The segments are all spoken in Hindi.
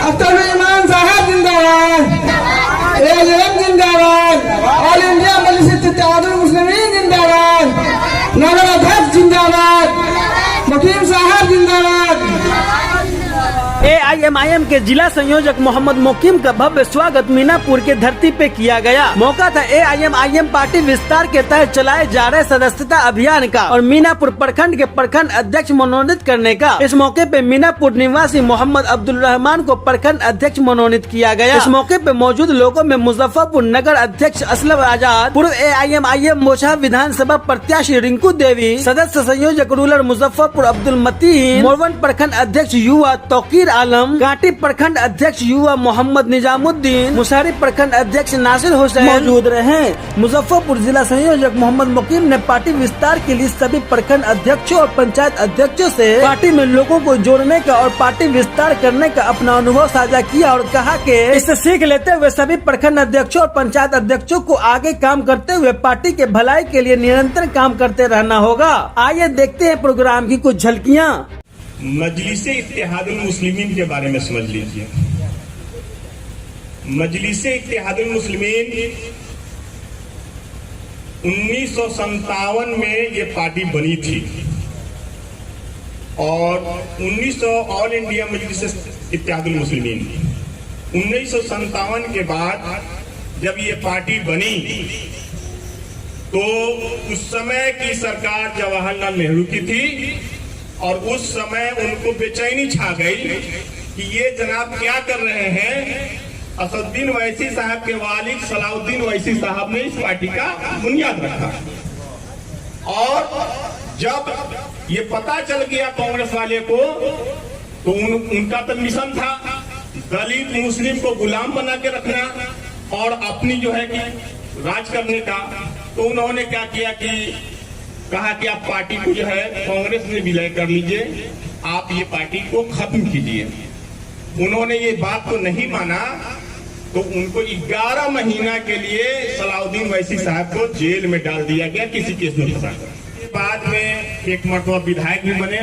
अख्तर ईमान साहब जिंदाबाद, AIM जिंदाबाद, ऑल इंडिया मजलिस इत्तेहादुल मुस्लिमीन जिंदाबाद, नगर अध्यक्ष जिंदाबाद, मकीम साहब जिंदाबाद। AIM के जिला संयोजक मोहम्मद मोकीम का भव्य स्वागत मीनापुर के धरती पे किया गया। मौका था AIM पार्टी विस्तार के तहत चलाए जा रहे सदस्यता अभियान का और मीनापुर प्रखंड के प्रखंड अध्यक्ष मनोनीत करने का। इस मौके पे मीनापुर निवासी मोहम्मद अब्दुल रहमान को प्रखंड अध्यक्ष मनोनीत किया गया। इस मौके पे मौजूद लोगों में मुजफ्फरपुर नगर अध्यक्ष असलम आजाद, पूर्व AIM मोछा विधानसभा प्रत्याशी रिंकू देवी, सदस्य संयोजक रूरल मुजफ्फरपुर अब्दुल मतीन, मोरवन प्रखंड अध्यक्ष युवा तौकीर आलम, कांटी प्रखंड अध्यक्ष युवा मोहम्मद निजामुद्दीन, मुसारी प्रखंड अध्यक्ष नासिर हुसैन मौजूद रहे। मुजफ्फरपुर जिला संयोजक मोहम्मद मुकीम ने पार्टी विस्तार के लिए सभी प्रखंड अध्यक्षों और पंचायत अध्यक्षों से पार्टी में लोगों को जोड़ने का और पार्टी विस्तार करने का अपना अनुभव साझा किया और कहा कि इससे सीख लेते हुए सभी प्रखंड अध्यक्षों और पंचायत अध्यक्षों को आगे काम करते हुए पार्टी के भलाई के लिए निरंतर काम करते रहना होगा। आइए देखते हैं प्रोग्राम की कुछ झलकियाँ। मजलिस इत्तेहादुल मुस्लिमीन के बारे में समझ लीजिए। मजलिस इत्तेहादुल मुस्लिमीन 1957 में ये पार्टी बनी थी और 1900 ऑल इंडिया मजलिस इत्तेहादुल मुस्लिमीन 1957 के बाद जब ये पार्टी बनी तो उस समय की सरकार जवाहरलाल नेहरू की थी और उस समय उनको बेचैनी छा गई कि ये जनाब क्या कर रहे हैं। असदुद्दीन ओवैसी साहब के वालिद सलाउद्दीन ओवैसी साहब ने इस पार्टी का बुनियाद रखा और जब ये पता चल गया कांग्रेस वाले को तो उनका तो मिशन था दलित मुस्लिम को गुलाम बना के रखना और अपनी जो है कि राज करने का। तो उन्होंने क्या किया कि कहा कि आप पार्टी को जो है कांग्रेस में विलय कर लीजिए, आप ये पार्टी को खत्म कीजिए। उन्होंने ये बात को नहीं माना तो उनको 11 महीना के लिए सलाउद्दीन ओवैसी साहब को जेल में डाल दिया गया किसी केस में फंसा कर। बाद में एक मरतबा विधायक भी बने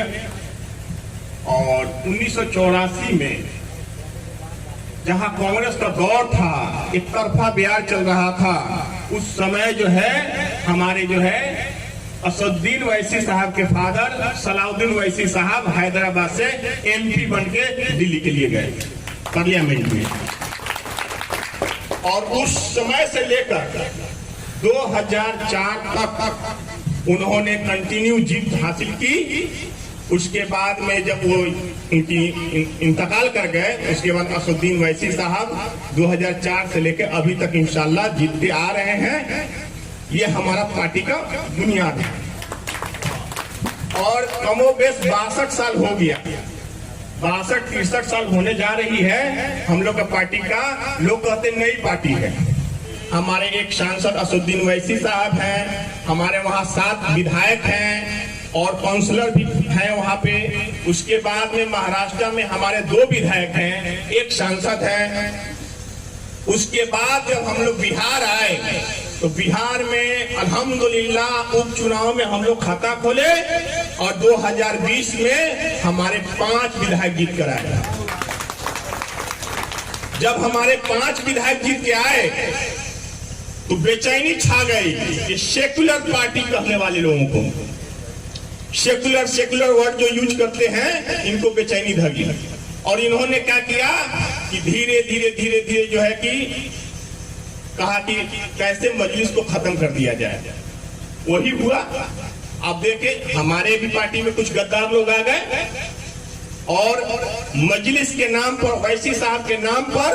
और 1984 में जहां कांग्रेस का दौर था, एक तरफा बिहार चल रहा था, उस समय जो है हमारे जो है असदुद्दीन ओवैसी साहब के फादर सलाउद्दीन ओवैसी साहब हैदराबाद से MP बन के दिल्ली के लिए गए पार्लियामेंट में और उस समय से लेकर 2004 तक उन्होंने कंटिन्यू जीत हासिल की। उसके बाद में जब वो उनकी इंतकाल कर गए उसके बाद असदुद्दीन ओवैसी साहब 2004 से लेकर अभी तक इंशाल्लाह जीतते आ रहे हैं। ये हमारा पार्टी का बुनियाद है और कमोबेश 62 साल हो गया, 62-63 साल होने जा रही है हम लोग का पार्टी का। लोग कहते नई पार्टी है। हमारे एक सांसद असदुद्दीन ओवैसी साहब हैं, हमारे वहाँ 7 विधायक हैं और काउंसलर भी हैं वहाँ पे। उसके बाद में महाराष्ट्र में हमारे 2 विधायक हैं, एक सांसद है। उसके बाद जब हम लोग बिहार आए तो बिहार में अल्हम्दुलिल्लाह उपचुनाव में हम लोग खाता खोले और 2020 में हमारे 5 विधायक जीत कर आए। जब हमारे 5 विधायक जीत के आए तो बेचैनी छा गई कि सेकुलर पार्टी कहने वाले लोगों को, सेकुलर वर्ड जो यूज करते हैं इनको बेचैनी धगी और इन्होंने क्या किया कि धीरे धीरे जो है कि कहा कि कैसे मजलिस को खत्म कर दिया जाए। वही हुआ। अब देखें हमारे भी पार्टी में कुछ गद्दार लोग आ गए और मजलिस के नाम पर ओवैसी साहब के नाम पर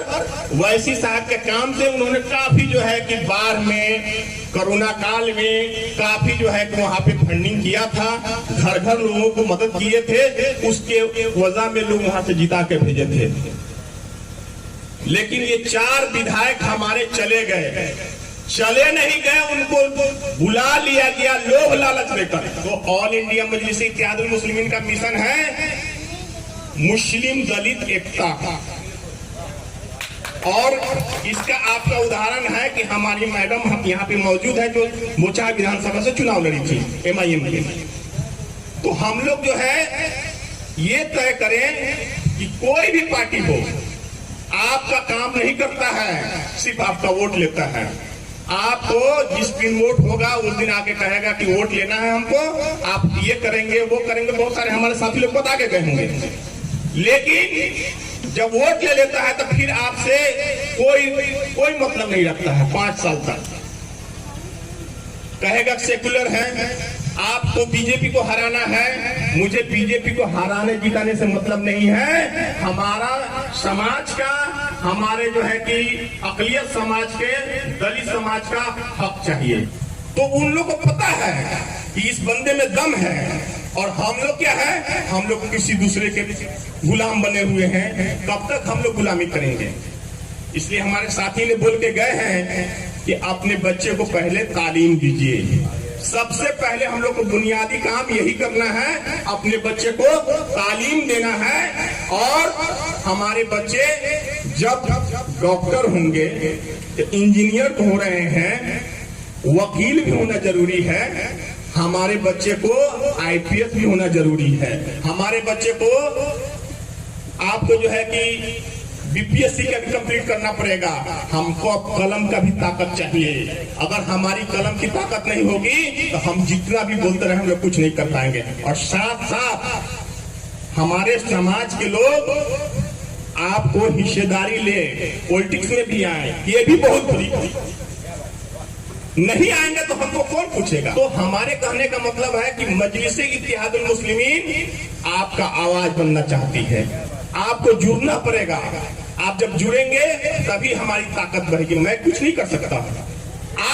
ओवैसी साहब के काम से उन्होंने काफी जो है कि बाढ़ में कोरोना काल में काफी जो है कि वहां पे फंडिंग किया था, घर घर लोगों को मदद किए थे, उसके वजह में लोग वहां से जिता के भेजे थे। लेकिन ये 4 विधायक हमारे चले गए, चले नहीं गए, उनको बुला लिया गया लोभ लालच लेकर। तो ऑल इंडिया मजलिस इत्तेहादुल मुस्लिमीन का मिशन है मुस्लिम दलित एकता और इसका आपका उदाहरण है कि हमारी मैडम यहाँ पे मौजूद है जो मोचा विधानसभा से चुनाव लड़ी थी MIM के। तो हम लोग जो है ये तय करें कि कोई भी पार्टी हो आपका काम नहीं करता है, सिर्फ आपका वोट लेता है। आपको जिस दिन वोट होगा उस दिन आके कहेगा कि वोट लेना है हमको, आप ये करेंगे वो करेंगे। बहुत सारे हमारे साथी लोग बता के गए होंगे, लेकिन जब वोट ले लेता है तो फिर आपसे कोई मतलब नहीं रखता है। 5 साल तक कहेगा सेकुलर है, आपको बीजेपी को हराना है। मुझे बीजेपी को हराने जिताने से मतलब नहीं है। हमारा समाज का, हमारे जो है कि अकलियत समाज के, दलित समाज का हक चाहिए। तो उन लोग को पता है कि इस बंदे में दम है, और हम लोग क्या है, हम लोग किसी दूसरे के गुलाम बने हुए हैं। कब तक हम लोग गुलामी करेंगे? इसलिए हमारे साथी ने बोल के गए हैं कि अपने बच्चे को पहले तालीम दीजिए। सबसे पहले हम लोग को बुनियादी काम यही करना है, अपने बच्चे को तालीम देना है। और हमारे बच्चे जब डॉक्टर होंगे तो इंजीनियर तो हो रहे हैं, वकील भी होना जरूरी है। हमारे बच्चे को आईपीएस भी होना जरूरी है। हमारे बच्चे को आपको जो है कि बीपीएससी का भी कंप्लीट करना पड़ेगा। हमको अब कलम का भी ताकत चाहिए। अगर हमारी कलम की ताकत नहीं होगी तो हम जितना भी बोलते रहे हम लोग कुछ नहीं कर पाएंगे। और साथ साथ हमारे समाज के लोग आपको हिस्सेदारी ले, पॉलिटिक्स में भी आए, ये भी बहुत बड़ी नहीं आएंगे तो हमको कौन पूछेगा। तो हमारे कहने का मतलब है कि मजलिस इत्तेहादुल मुस्लिमीन आपका आवाज बनना चाहती है। आपको जुड़ना पड़ेगा। आप जब जुड़ेंगे तभी हमारी ताकत बढ़ेगी। मैं कुछ नहीं कर सकता,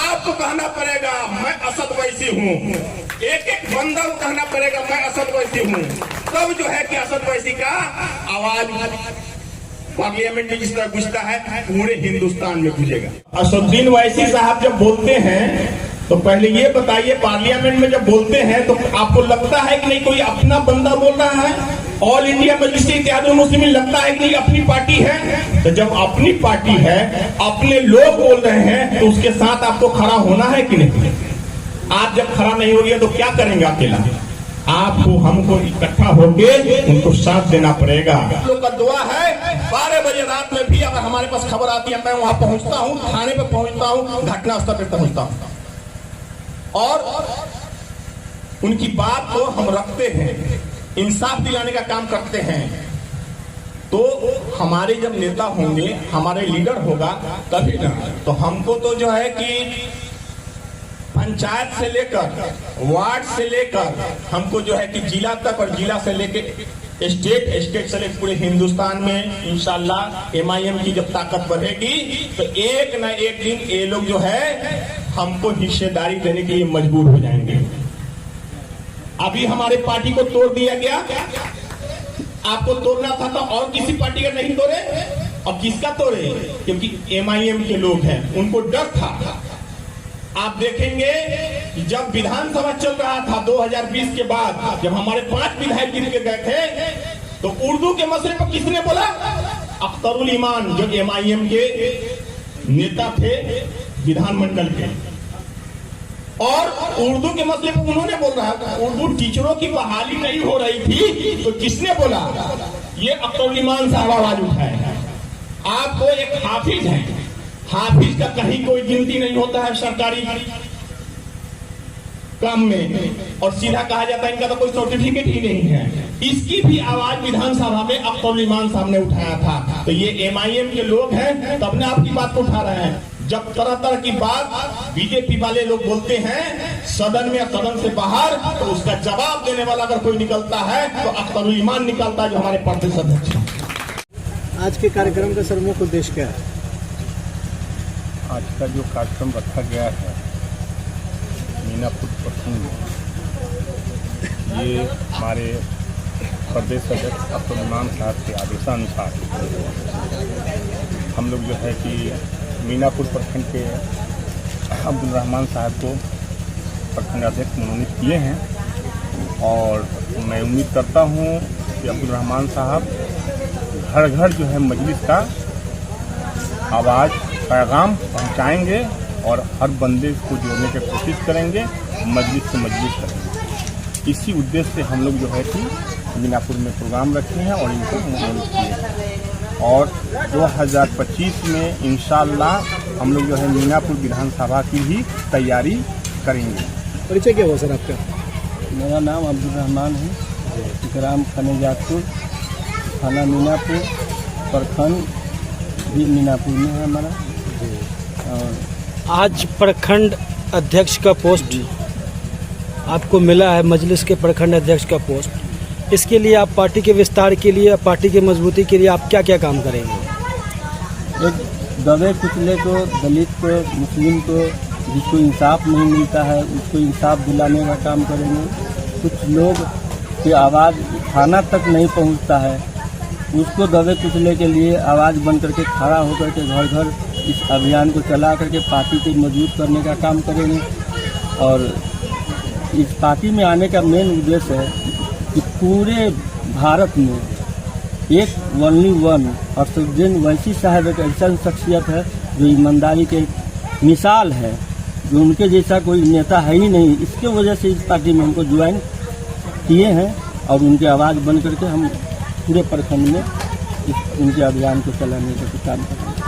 आपको कहना पड़ेगा मैं असद वैसी हूँ। एक एक बंदा को कहना पड़ेगा मैं असद वैसी हूँ। तब जो है कि असद वैसी का आवाज पार्लियामेंट में जिस तरह गुजता है पूरे हिंदुस्तान में गुजेगा। असदुद्दीन वैसी साहब जब बोलते हैं तो पहले ये बताइए, पार्लियामेंट में जब बोलते हैं तो आपको लगता है कि नहीं कोई अपना बंदा बोल रहा है? ऑल इंडिया मजलिस इत्तेहादुल मुस्लिमीन लगता है कि नहीं अपनी पार्टी है? तो जब अपनी पार्टी है, अपने लोग बोल रहे हैं, तो उसके साथ आपको खड़ा होना है कि नहीं? आप जब खड़ा नहीं होंगे तो क्या करेंगे अकेला? आपको हमको इकट्ठा होके उनको साथ देना पड़ेगा। लोग का दुआ है 12 बजे रात में भी अगर हमारे पास खबर आती है, मैं वहां पहुंचता हूं, थाने पे पहुंचता हूं, घटना स्थल पे पहुंचता हूं और उनकी बात को हम रखते हैं, इंसाफ दिलाने का काम करते हैं। तो हमारे जब नेता होंगे, हमारे लीडर होगा तभी ना। तो हमको तो जो है कि पंचायत से लेकर वार्ड से लेकर हमको जो है कि जिला तक, और जिला से लेकर स्टेट से लेकर पूरे हिंदुस्तान में इंशाल्लाह एमआईएम की जब ताकत बढ़ेगी तो एक न एक दिन ये लोग जो है हमको हिस्सेदारी देने के लिए मजबूर हो जाएंगे। अभी हमारे पार्टी को तोड़ दिया गया, आपको तोड़ना था तो और किसी पार्टी का नहीं तोड़े। और किसका तोड़े? क्योंकि एमआईएम के लोग हैं, उनको डर था। आप देखेंगे कि जब विधानसभा चल रहा था 2020 के बाद, जब हमारे 5 विधायक जीत के गए थे, तो उर्दू के मसले पर किसने बोला? अख्तरुल ईमान, जो एमआईएम के नेता थे विधानमंडल के, और उर्दू के मसले पर उन्होंने बोल रहा था। उर्दू टीचरों की बहाली नहीं हो रही थी तो किसने बोला? ये अख्तरुल ईमान साहब आवाज उठाए। आपको एक हाफिज है, हाफिज का कहीं कोई गिनती नहीं होता है सरकारी काम में, और सीधा कहा जाता है इनका तो कोई सर्टिफिकेट ही नहीं है। इसकी भी आवाज विधानसभा में अख्तरुल ईमान साहब ने उठाया था। तो ये एमआईएम के लोग हैं तब ने आपकी बात को उठा रहे हैं। जब तरह तरह की बात बीजेपी वाले लोग बोलते हैं सदन में या सदन से बाहर, तो उसका जवाब देने वाला अगर कोई निकलता है तो अख्तरुल ईमान निकलता है, जो हमारे प्रदेश अध्यक्ष हैं। आज के कार्यक्रम का प्रमुख उद्देश्य क्या है? आज का जो कार्यक्रम रखा गया है मीनापुर प्रखंड में, ये हमारे प्रदेश अध्यक्ष अब्दुल रहमान साहब के आदेशानुसार हम लोग जो है कि मीनापुर प्रखंड के अब्दुल रहमान साहब को प्रखंड अध्यक्ष मनोनीत किए हैं। और मैं उम्मीद करता हूँ कि अब्दुल रहमान साहब घर घर जो है मजलिस का आवाज़ पैगाम पहुंचाएंगे और हर बंदे को जोड़ने की कोशिश करेंगे, मजलिस से मजलिस करेंगे। इसी उद्देश्य से हम लोग जो है कि मीनापुर में प्रोग्राम रखे हैं और इनको मनोनीत किए हैं। और 2025 में इंशाअल्लाह हम लोग जो है मीनापुर विधानसभा की भी तैयारी करेंगे। परिचय क्या हुआ सर आपका? मेरा नाम अब्दुल रहमान है, ग्राम खनेजातपुर, थाना मीनापुर, प्रखंड भी मीनापुर में है हमारा। और आज प्रखंड अध्यक्ष का पोस्ट आपको मिला है, मजलिस के प्रखंड अध्यक्ष का पोस्ट। इसके लिए आप पार्टी के विस्तार के लिए, पार्टी की मजबूती के लिए आप क्या क्या काम करेंगे? एक दबे कुचले को, दलित को, मुस्लिम को, जिसको इंसाफ नहीं मिलता है उसको इंसाफ दिलाने का काम करेंगे। कुछ लोग की आवाज़ थाना तक नहीं पहुंचता है, उसको दबे कुचले के लिए आवाज़ बन करके खड़ा होकर के घर घर इस अभियान को चला करके पार्टी को मजबूत करने का काम करेंगे। और इस पार्टी में आने का मेन उद्देश्य है कि पूरे भारत में एक ओनली वन हर्षवर्धन वैसी साहब एक ऐसा शख्सियत है जो ईमानदारी के मिसाल है, जो उनके जैसा कोई नेता है ही नहीं। इसके वजह से इस पार्टी में हमको ज्वाइन किए हैं और उनकी आवाज़ बन करके हम पूरे प्रखंड में उनके अभियान को चलाने का काम करेंगे।